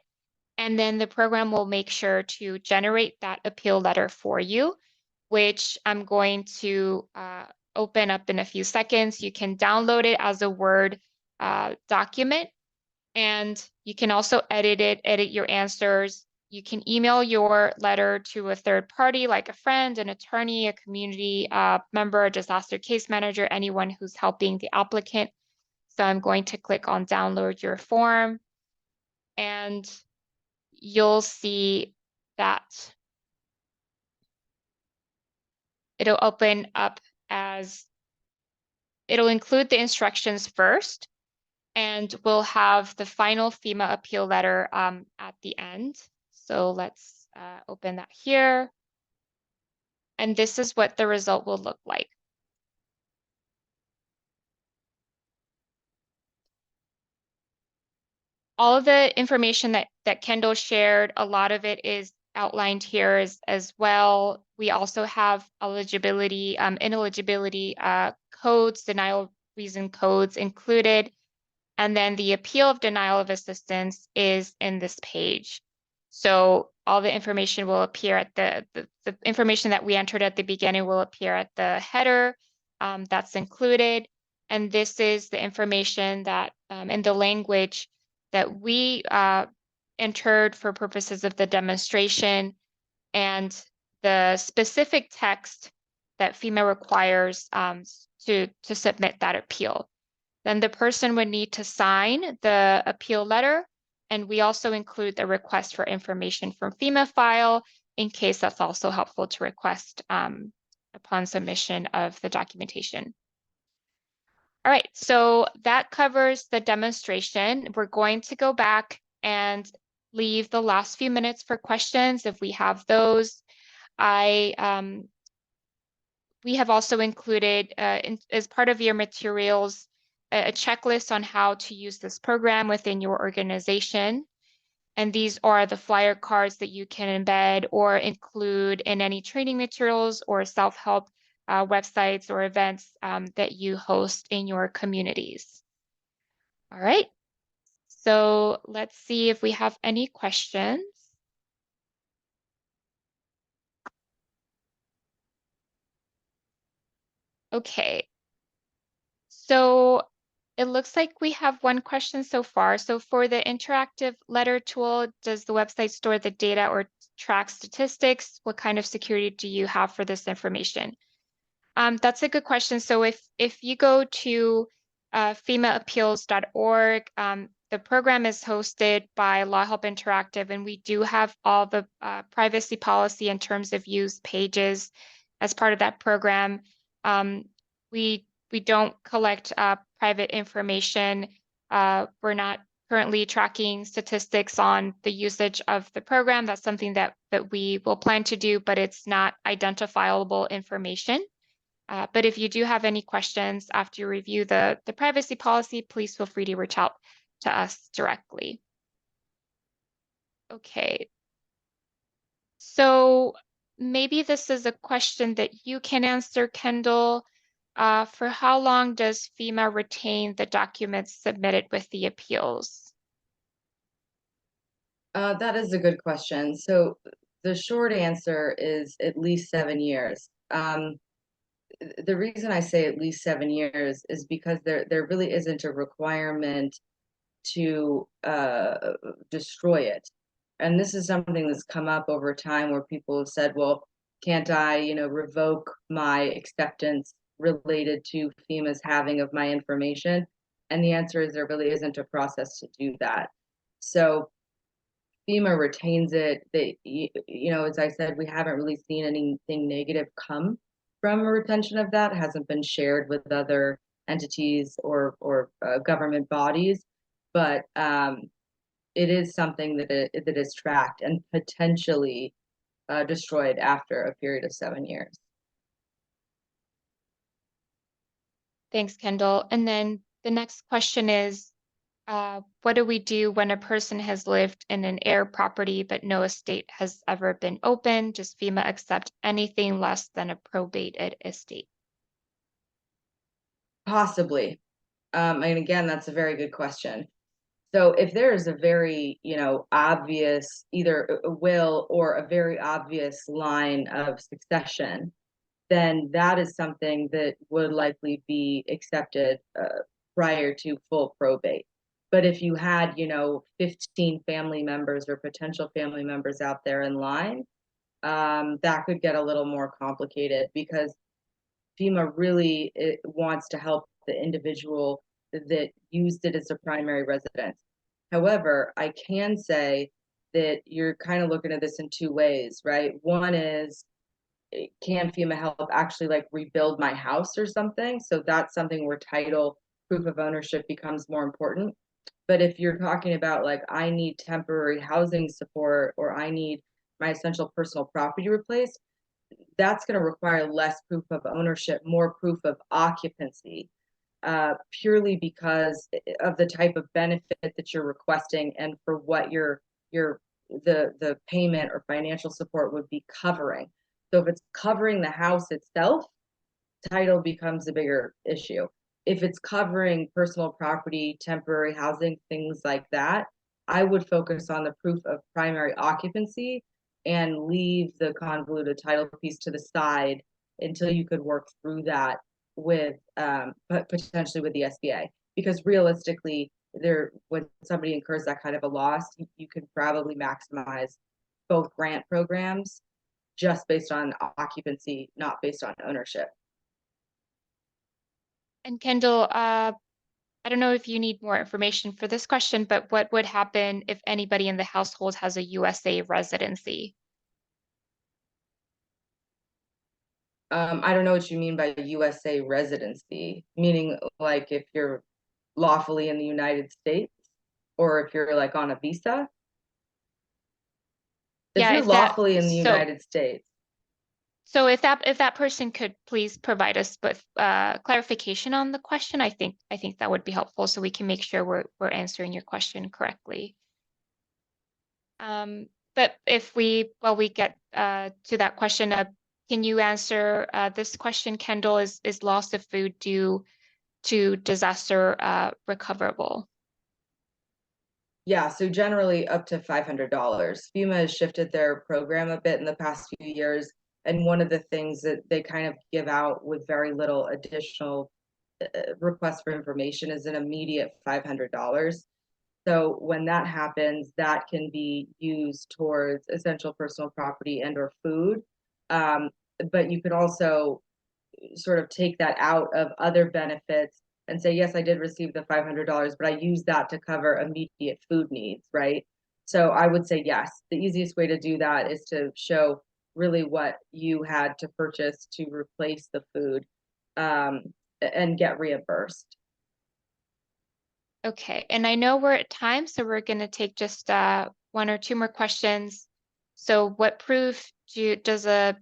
and then the program will make sure to generate that appeal letter for you, which I'm going to open up in a few seconds. You can download it as a Word document, and you can also edit your answers. You can email your letter to a third party like a friend, an attorney, a community member, a disaster case manager, anyone who's helping the applicant. So I'm going to click on download your form, and you'll see that it'll open up as, it'll include the instructions first, and we'll have the final FEMA appeal letter at the end. So let's open that here. And this is what the result will look like. All of the information that Kendall shared, a lot of it is outlined here as well. We also have eligibility, ineligibility codes, denial reason codes included. And then the appeal of denial of assistance is in this page. So all the information will appear at the information that we entered at the beginning will appear at the header that's included. And this is the information that in the language that we entered for purposes of the demonstration, and the specific text that FEMA requires to submit that appeal. Then the person would need to sign the appeal letter, and we also include the request for information from FEMA file in case that's also helpful to request upon submission of the documentation. All right, so that covers the demonstration. We're going to go back and leave the last few minutes for questions if we have those. We have also included as part of your materials a checklist on how to use this program within your organization. And these are the flyer cards that you can embed or include in any training materials or self-help websites or events that you host in your communities. All right, so let's see if we have any questions. Okay, so It looks like we have one question so far. So for the interactive letter tool, does the website store the data or track statistics? What kind of security do you have for this information? That's a good question. So if you go to FEMAappeals.org, the program is hosted by Law Help Interactive, and we do have all the privacy policy and terms of use pages as part of that program. We don't collect private information. We're not currently tracking statistics on the usage of the program. That's something that we will plan to do, but it's not identifiable information. But if you do have any questions after you review the privacy policy, please feel free to reach out to us directly. Okay. So maybe this is a question that you can answer, Kendall. For how long does FEMA retain the documents submitted with the appeals?
That is a good question. So the short answer is at least 7 years. The reason I say at least 7 years is because there really isn't a requirement to destroy it. And this is something that's come up over time where people have said, well, can't I, revoke my acceptance related to FEMA's having of my information? And the answer is there really isn't a process to do that. So FEMA retains it. As I said, we haven't really seen anything negative come from a retention of that. It hasn't been shared with other entities or government bodies, but it is something that is tracked and potentially destroyed after a period of 7 years.
Thanks, Kendall. And then the next question is, what do we do when a person has lived in an heir property but no estate has ever been opened? Does FEMA accept anything less than a probated estate?
Possibly. And again, that's a very good question. So if there is a very, obvious either a will or a very obvious line of succession, then that is something that would likely be accepted prior to full probate. But if you had, 15 family members or potential family members out there in line, that could get a little more complicated because FEMA really wants to help the individual that used it as a primary residence. However, I can say that you're kind of looking at this in two ways, right? One is, can FEMA help actually like rebuild my house or something? So that's something where title proof of ownership becomes more important. But if you're talking about like, I need temporary housing support or I need my essential personal property replaced, that's going to require less proof of ownership, more proof of occupancy, purely because of the type of benefit that you're requesting and for what the payment or financial support would be covering. So if it's covering the house itself, title becomes a bigger issue. If it's covering personal property, temporary housing, things like that, I would focus on the proof of primary occupancy and leave the convoluted title piece to the side until you could work through that with potentially with the SBA. Because realistically, when somebody incurs that kind of a loss, you can probably maximize both grant programs just based on occupancy, not based on ownership.
And Kendall, I don't know if you need more information for this question, but what would happen if anybody in the household has a USA residency?
I don't know what you mean by USA residency, meaning like if you're lawfully in the United States or if you're like on a visa. If
Yeah,
you're
if that
lawfully in the United States.
So if that person could please provide us with clarification on the question, I think that would be helpful so we can make sure we're answering your question correctly. But while we get to that question, can you answer this question, Kendall? Is loss of food due to disaster recoverable?
Yeah, so generally up to $500. FEMA has shifted their program a bit in the past few years. And one of the things that they kind of give out with very little additional request for information is an immediate $500. So when that happens, that can be used towards essential personal property and or food. But you can also sort of take that out of other benefits and say, yes, I did receive the $500, but I use that to cover immediate food needs, right? So I would say yes. The easiest way to do that is to show really what you had to purchase to replace the food, and get reimbursed.
Okay, and I know we're at time, so we're going to take just one or two more questions. So what proof does an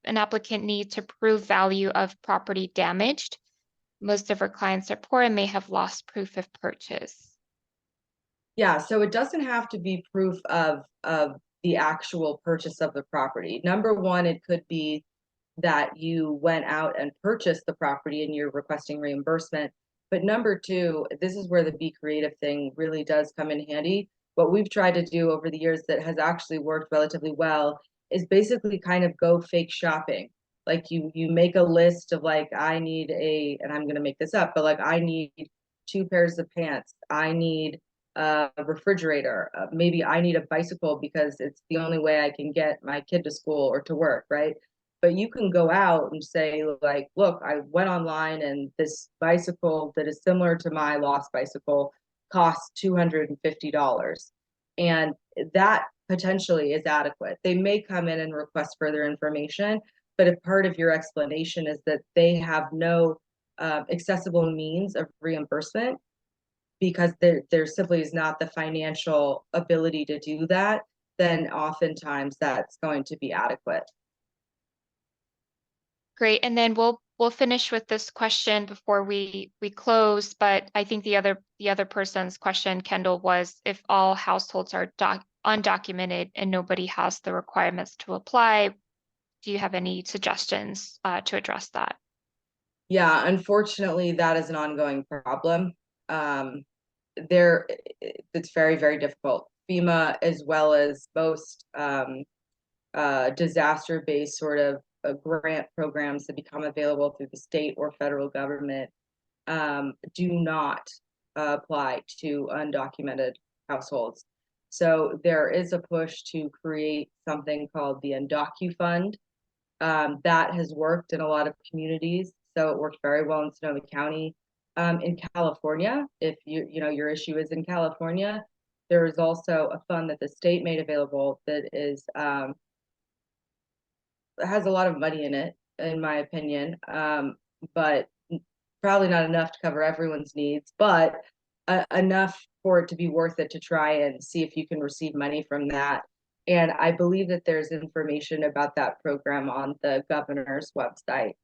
applicant need to prove value of property damaged? Most of our clients are poor and may have lost proof of purchase.
Yeah, so it doesn't have to be proof of the actual purchase of the property. Number one, it could be that you went out and purchased the property and you're requesting reimbursement. But number two, this is where the be creative thing really does come in handy. What we've tried to do over the years that has actually worked relatively well is basically kind of go fake shopping. Like you make a list of like, I need and I'm gonna make this up, but like I need 2 pairs of pants. I need a refrigerator. Maybe I need a bicycle because it's the only way I can get my kid to school or to work, right? But you can go out and say like, look, I went online and this bicycle that is similar to my lost bicycle costs $250. And that potentially is adequate. They may come in and request further information, but if part of your explanation is that they have no accessible means of reimbursement because there simply is not the financial ability to do that, then oftentimes that's going to be adequate.
Great, and then we'll finish with this question before we close. But I think the other person's question, Kendall, was if all households are undocumented and nobody has the requirements to apply, do you have any suggestions to address that?
Yeah, unfortunately, that is an ongoing problem. It's very, very difficult. FEMA, as well as most disaster-based sort of grant programs that become available through the state or federal government, do not apply to undocumented households. So there is a push to create something called the Undocu Fund. That has worked in a lot of communities. So it worked very well in Sonoma County. In California, if your issue is in California, there is also a fund that the state made available that is has a lot of money in it, in my opinion, but probably not enough to cover everyone's needs, but enough for it to be worth it to try and see if you can receive money from that. And I believe that there's information about that program on the governor's website.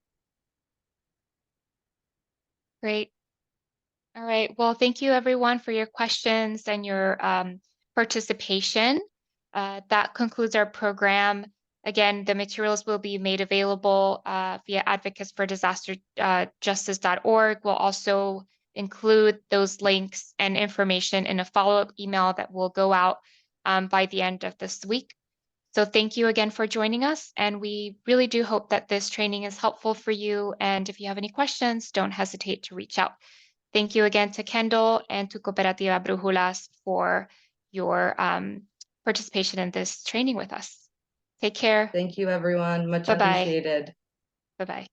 Great. All right. Well, thank you everyone for your questions and your participation. That concludes our program. Again, the materials will be made available via advocates4disasterjustice.org. We'll also include those links and information in a follow-up email that will go out by the end of this week. So thank you again for joining us. And we really do hope that this training is helpful for you. And if you have any questions, don't hesitate to reach out. Thank you again to Kendall and to Cooperativa Brújulas for your participation in this training with us. Take care.
Thank you, everyone. Much
Bye-bye.
appreciated.
Bye-bye.